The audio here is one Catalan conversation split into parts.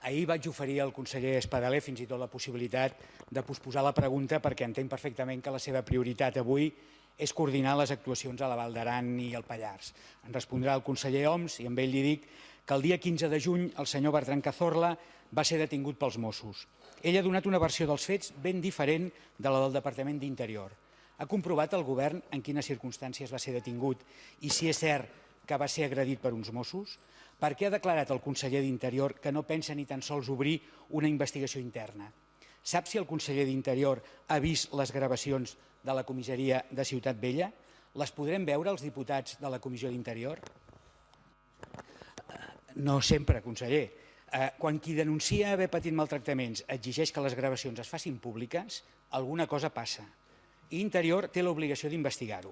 Ahir vaig oferir al conseller Espadaler fins i tot la possibilitat de posposar la pregunta perquè entenc perfectament que la seva prioritat avui és coordinar les actuacions a la Val d'Aran i al Pallars. En respondrà el conseller Homs i amb ell li dic que el dia 15 de juny el senyor Bertran Cazorla va ser detingut pels Mossos. Ell ha donat una versió dels fets ben diferent de la del Departament d'Interior. Ha comprovat el govern en quines circumstàncies va ser detingut i si és cert que va ser agredit per uns Mossos? Per què ha declarat el conseller d'Interior que no pensa ni tan sols obrir una investigació interna? Sap si el conseller d'Interior ha vist les gravacions de la comissaria de Ciutat Vella? Les podrem veure els diputats de la Comissió d'Interior? No sempre, conseller. Quan qui denuncia haver patit maltractaments exigeix que les gravacions es facin públiques, alguna cosa passa. I Interior té l'obligació d'investigar-ho.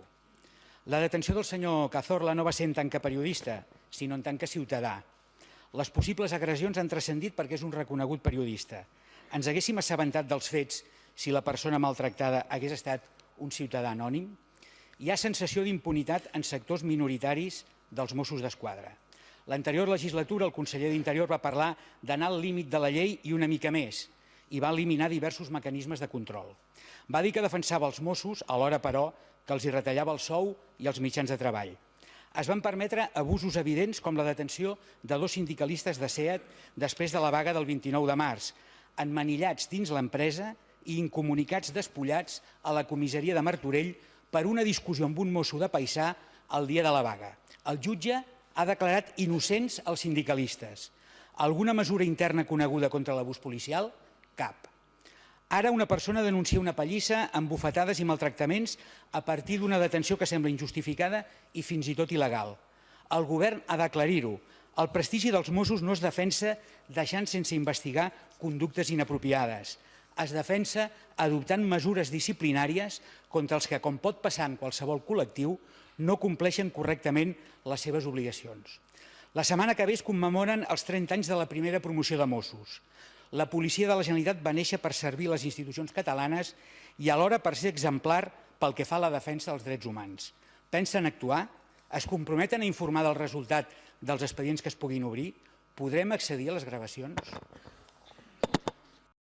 La detenció del senyor Cazorla no va ser en tant que periodista, sinó en tant que ciutadà. Les possibles agressions han transcendit perquè és un reconegut periodista. Ens haguéssim assabentat dels fets si la persona maltractada hagués estat un ciutadà anònim? Hi ha sensació d'impunitat en sectors minoritaris dels Mossos d'Esquadra. L'anterior legislatura el conseller d'Interior va parlar d'anar al límit de la llei i una mica més, i va eliminar diversos mecanismes de control. Va dir que defensava els Mossos, alhora però que els hi retallava el sou i els mitjans de treball. Es van permetre abusos evidents com la detenció de 2 sindicalistes de SEAT després de la vaga del 29 de març, emmanillats dins l'empresa i incomunicats despullats a la comissaria de Martorell per una discussió amb un mosso de paisà el dia de la vaga. El jutge ha declarat innocents els sindicalistes. Alguna mesura interna coneguda contra l'abús policial? Cap. Ara una persona denuncia una pallissa amb bufetades i maltractaments a partir d'una detenció que sembla injustificada i fins i tot il·legal. El govern ha d'aclarir-ho. El prestigi dels Mossos no es defensa deixant sense investigar conductes inapropiades. Es defensa adoptant mesures disciplinàries contra els que, com pot passar en qualsevol col·lectiu, no compleixen correctament les seves obligacions. La setmana que ve es commemoren els 30 anys de la primera promoció de Mossos. La policia de la Generalitat va néixer per servir les institucions catalanes i alhora per ser exemplar pel que fa a la defensa dels drets humans. Pensen actuar? Es comprometen a informar del resultat dels expedients que es puguin obrir? Podrem accedir a les gravacions?